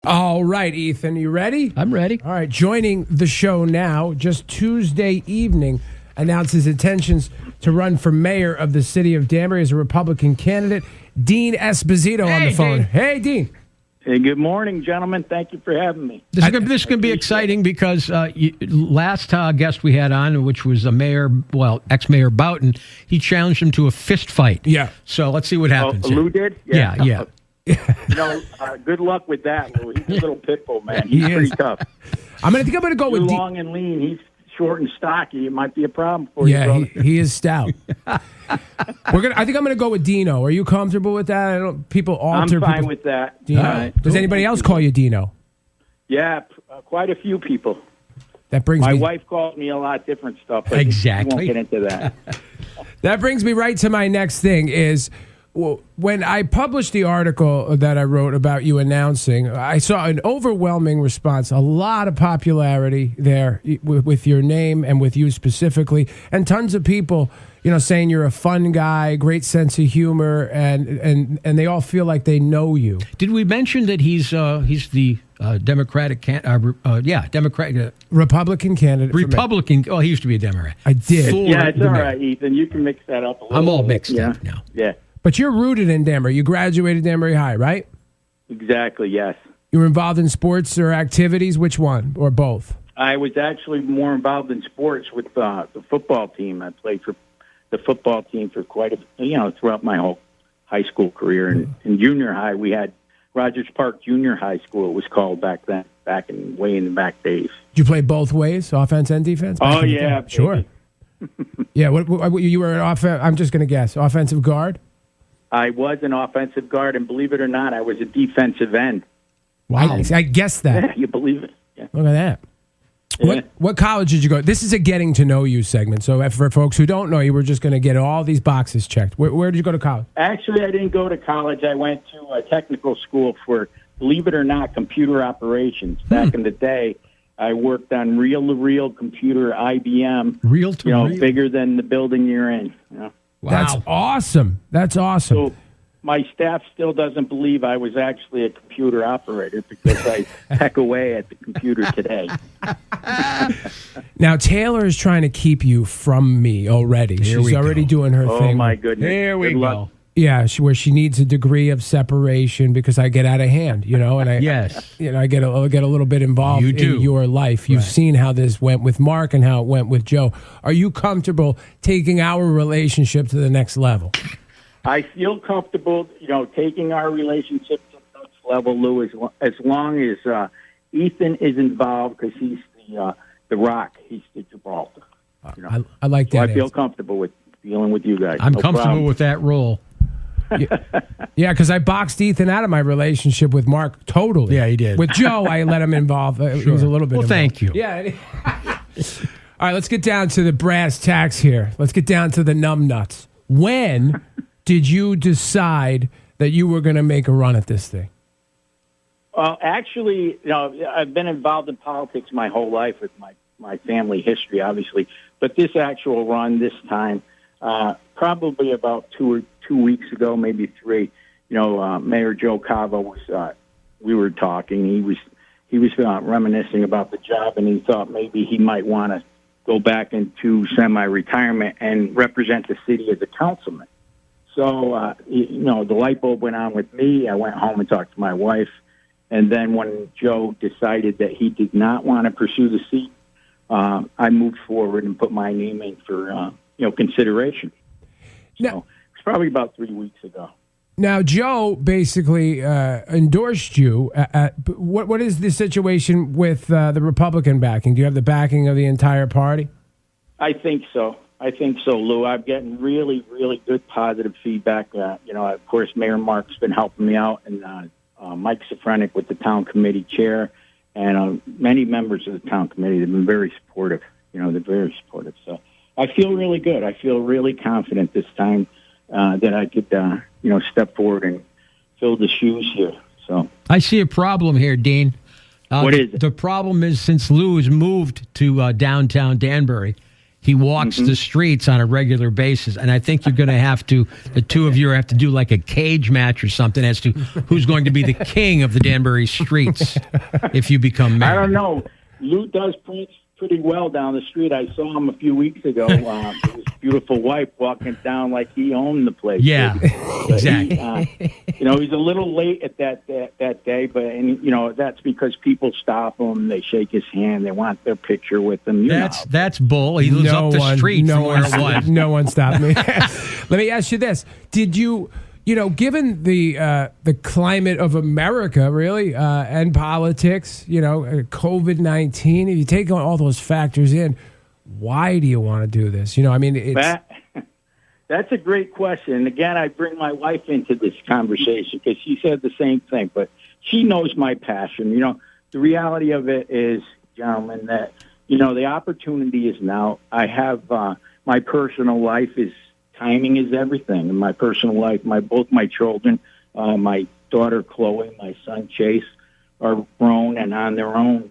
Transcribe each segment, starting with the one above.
All right, Ethan, you ready? I'm ready. All right, joining the show now, just Tuesday evening, announces intentions to run for mayor of the city of Danbury as a Republican candidate. Dean Esposito on the phone. Dean. Hey, Dean. Hey, good morning, gentlemen. Thank you for having me. This is going to be exciting because last guest we had on, which was ex-mayor Boughton, he challenged him to a fist fight. Yeah. So let's see what happens. Lou did? Yeah. Good luck with that, Lou. He's a little pit bull, man. He's pretty tough. I think I'm going to go with long and lean. He's short and stocky. It might be a problem for you, brother. He is stout. I think I'm going to go with Dino. Are you comfortable with that? I'm fine with that. Dino. Right. Does anybody else call you Dino? Yeah, quite a few people. That brings my wife calls me a lot of different stuff. But exactly. We won't get into that. That brings me right to my next thing is, when I published the article that I wrote about you announcing, I saw an overwhelming response, a lot of popularity there with your name and with you specifically, and tons of people, saying you're a fun guy, great sense of humor, and they all feel like they know you. Did we mention that he's the Republican candidate? Republican. Oh, he used to be a Democrat. I did. It's all right, Ethan. You can mix that up a little. I'm all mixed up now. Yeah. But you're rooted in Danbury. You graduated Danbury High, right? Exactly, yes. You were involved in sports or activities? Which one? Or both? I was actually more involved in sports with the football team. I played for the football team for throughout my whole high school career. And in junior high, we had Rogers Park Junior High School, it was called back then, way in the back days. Did you play both ways, offense and defense? Oh, yeah. Sure. Yeah, what you were an I'm just going to guess, offensive guard? I was an offensive guard, and believe it or not, I was a defensive end. Wow. I guessed that. Yeah, you believe it. Yeah. Look at that. Yeah. What college did you go? This is a getting to know you segment. So for folks who don't know you, we're just going to get all these boxes checked. Where did you go to college? Actually, I didn't go to college. I went to a technical school for, believe it or not, computer operations. Back in the day, I worked on reel-to-reel computer, IBM. Reel-to-reel? Bigger than the building you're in. Wow. That's awesome. That's awesome. So my staff still doesn't believe I was actually a computer operator because I peck away at the computer today. Now, Taylor is trying to keep you from me already. She's already doing her thing. Oh, my goodness. Here we go. Yeah, where she needs a degree of separation because I get out of hand, and I I get a little bit involved in your life. You've seen how this went with Mark and how it went with Joe. Are you comfortable taking our relationship to the next level? I feel comfortable, taking our relationship to the next level, Lou, as long as Ethan is involved because he's the rock. He's the Gibraltar. I like that. So I feel comfortable with dealing with you guys. I'm comfortable with that role. Yeah, because I boxed Ethan out of my relationship with Mark totally. Yeah, he did. With Joe, I let him involve. Sure. He was a little bit involved. Thank you. Yeah. All right, let's get down to the brass tacks here. Let's get down to the numb nuts. When did you decide that you were going to make a run at this thing? Well, actually, I've been involved in politics my whole life with my family history, obviously. But this actual run this time, probably about 2 weeks ago, maybe 3, Mayor Joe Cavo was, we were talking. He was reminiscing about the job, and he thought maybe he might want to go back into semi-retirement and represent the city as a councilman. So, the light bulb went on with me. I went home and talked to my wife. And then when Joe decided that he did not want to pursue the seat, I moved forward and put my name in for, consideration. So it's probably about 3 weeks ago. Now, Joe basically endorsed you. What is the situation with the Republican backing? Do you have the backing of the entire party? I think so, Lou. I'm getting really, really good positive feedback. Of course, Mayor Mark's been helping me out, and Mike Safrenic with the town committee chair, and many members of the town committee have been very supportive. They're very supportive. So I feel really good. I feel really confident this time that I could, step forward and fill the shoes here. So I see a problem here, Dean. What is it? The problem is since Lou has moved to downtown Danbury, He walks the streets on a regular basis, and I think you're going to have to, the two of you have to do like a cage match or something as to who's going to be the king of the Danbury streets if you become mayor. I don't know. Lou does pretty well down the street. I saw him a few weeks ago. His beautiful wife walking down like he owned the place. Yeah, exactly. He's a little late at that day, but that's because people stop him, they shake his hand, they want their picture with him. That's bull. He lives up the street from where it was. No one stopped me. Let me ask you this: did you? Given the climate of America, really, and politics, COVID-19, if you take all those factors in, why do you want to do this? That's a great question. And again, I bring my wife into this conversation because she said the same thing, but she knows my passion. The reality of it is, gentlemen, that, the opportunity is now. I have my personal life is. Timing is everything in my personal life. Both my children, my daughter Chloe, my son Chase, are grown and on their own.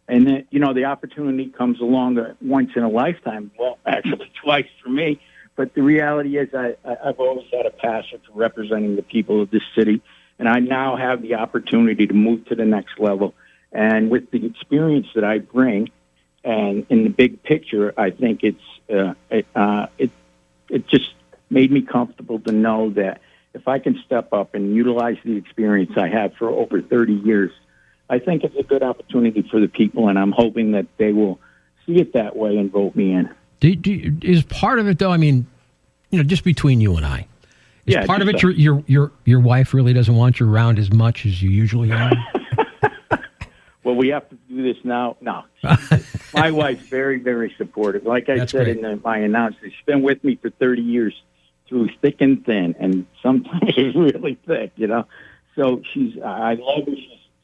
And then, the opportunity comes along once in a lifetime. Well, actually twice for me. But the reality is I've always had a passion for representing the people of this city. And I now have the opportunity to move to the next level. And with the experience that I bring and in the big picture, I think it just made me comfortable to know that if I can step up and utilize the experience I have for over 30 years, I think it's a good opportunity for the people, and I'm hoping that they will see it that way and vote me in. Is part of it, though, just between you and I, part of it your wife really doesn't want you around as much as you usually are? Well, we have to do this now. No. My wife's very, very supportive. Like I said in my announcement, she's been with me for 30 years through thick and thin, and sometimes it's really thick, So I love her.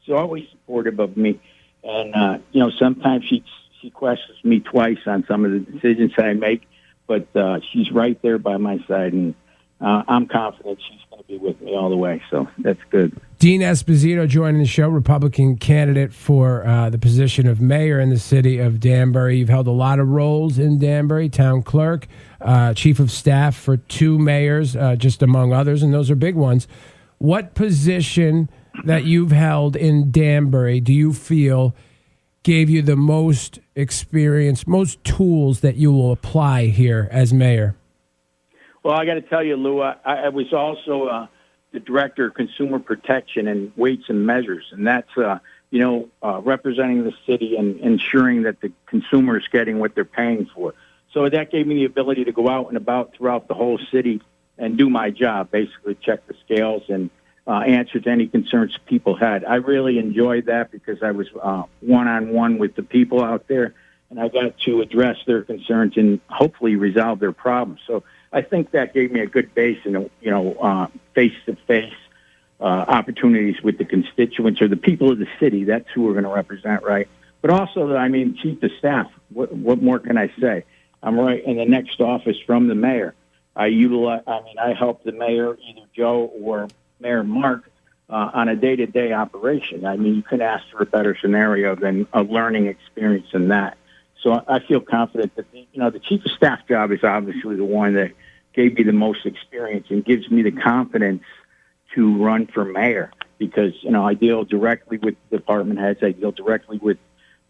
She's always supportive of me. And, sometimes she questions me twice on some of the decisions I make, but she's right there by my side, and I'm confident she's going to be with me all the way. So that's good. Dean Esposito joining the show, Republican candidate for the position of mayor in the city of Danbury. You've held a lot of roles in Danbury, town clerk, chief of staff for 2 mayors, just among others, and those are big ones. What position that you've held in Danbury do you feel gave you the most experience, most tools that you will apply here as mayor? Well, I got to tell you, Lou, I was also the director of consumer protection and weights and measures, and that's representing the city and ensuring that the consumer is getting what they're paying for. So that gave me the ability to go out and about throughout the whole city and do my job, basically check the scales and answer to any concerns people had. I really enjoyed that because I was one-on-one with the people out there, and I got to address their concerns and hopefully resolve their problems. So I think that gave me a good base and, face-to-face opportunities with the constituents or the people of the city. That's who we're going to represent, right? But also, chief of staff, what more can I say? I'm right in the next office from the mayor. I help the mayor, either Joe or Mayor Mark, on a day-to-day operation. You couldn't ask for a better scenario than a learning experience in that. So I feel confident that, the chief of staff job is obviously the one that gave me the most experience and gives me the confidence to run for mayor because, I deal directly with department heads. I deal directly with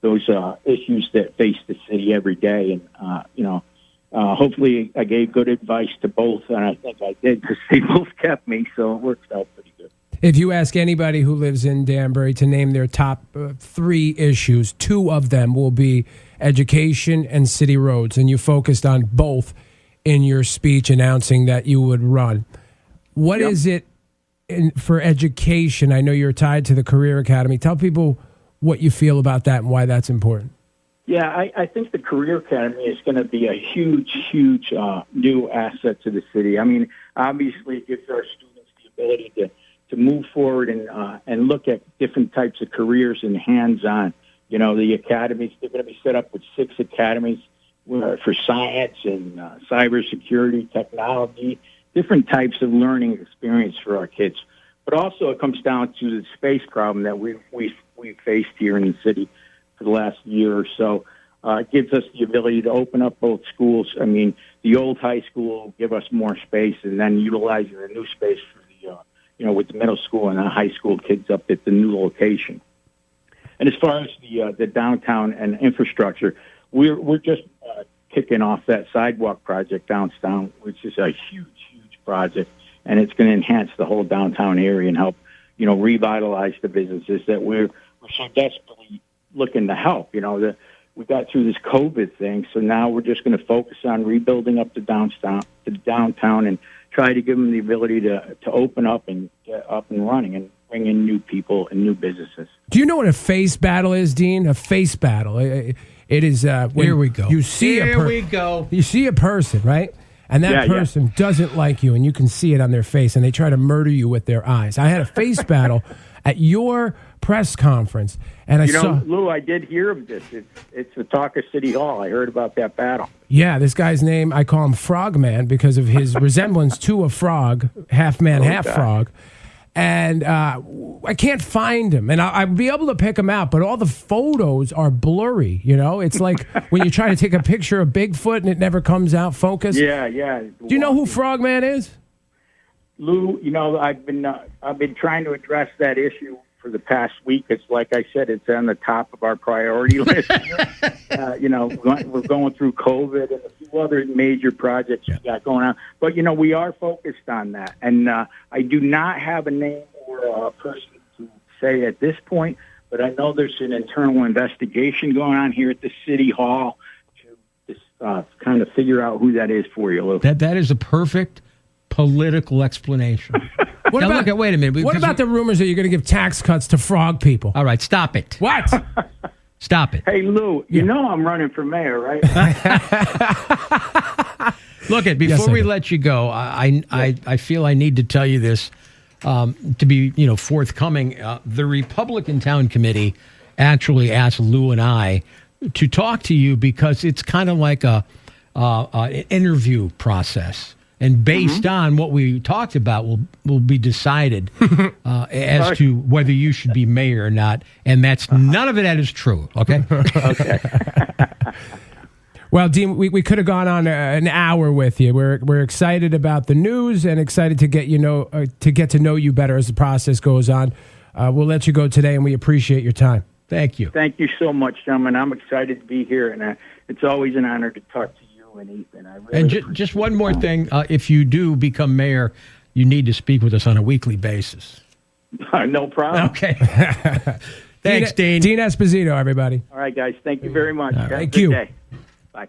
those issues that face the city every day. And, hopefully I gave good advice to both, and I think I did because they both kept me, so it worked out pretty good. If you ask anybody who lives in Danbury to name their top 3 issues, 2 of them will be education and city roads, and you focused on both in your speech announcing that you would run. What is it for education? I know you're tied to the Career Academy. Tell people what you feel about that and why that's important. Yeah, I think the Career Academy is going to be a huge new asset to the city. Obviously it gives our students the ability to move forward and look at different types of careers and hands-on. The academies, they're going to be set up with 6 academies for science and cybersecurity, technology, different types of learning experience for our kids. But also it comes down to the space problem that we faced here in the city for the last year or so. It gives us the ability to open up both schools. I mean, the old high school give us more space, and then utilizing the new space for the, with the middle school and the high school kids up at the new location. And as far as the downtown and infrastructure, we're just kicking off that sidewalk project downtown, which is a huge project, and it's going to enhance the whole downtown area and help, revitalize the businesses that we're so desperately looking to help. We got through this COVID thing, so now we're just going to focus on rebuilding up the downtown, and try to give them the ability to open up and get up and running and bring in new people and new businesses. Do you know what a face battle is, Dean? A face battle. It is when Here we go. You see You see a person, right? And that person doesn't like you, and you can see it on their face, and they try to murder you with their eyes. I had a face battle at your press conference, and I saw... Lou, I did hear of this. It's the talk of City Hall. I heard about that battle. Yeah, this guy's name, I call him Frogman because of his resemblance to a frog, half man, half frog. And I can't find him. And I'd be able to pick him out, but all the photos are blurry, It's like when you try to take a picture of Bigfoot and it never comes out focused. Yeah. Do you know who Frogman is? Lou, I've been trying to address that issue for the past week. It's like I said, it's on the top of our priority list. We're going through COVID and a few other major projects we got going on. But, we are focused on that. And I do not have a name or a person to say at this point, but I know there's an internal investigation going on here at the City Hall to kind of figure out who that is for you, Lou. That is a perfect political explanation. Wait a minute. What about the rumors that you're going to give tax cuts to frog people? All right, stop it. What? Stop it. Hey, Lou, I'm running for mayor, right? Look, before we let you go, I feel I need to tell you this to be forthcoming. The Republican Town Committee actually asked Lou and I to talk to you because it's kind of like an interview process. And based on what we talked about will be decided as to whether you should be mayor or not. And that's none of that is true. Okay. Okay. Well, Dean, we could have gone on an hour with you. We're excited about the news and excited to get to know you better as the process goes on. We'll let you go today, and we appreciate your time. Thank you. Thank you so much, gentlemen. I'm excited to be here, and it's always an honor to talk to you and Ethan. I really just one more thing. If you do become mayor, you need to speak with us on a weekly basis. No problem. Okay. Thanks, Dean. Dean Esposito, everybody. All right, guys. Thank you very much. Thank you. Day. Bye.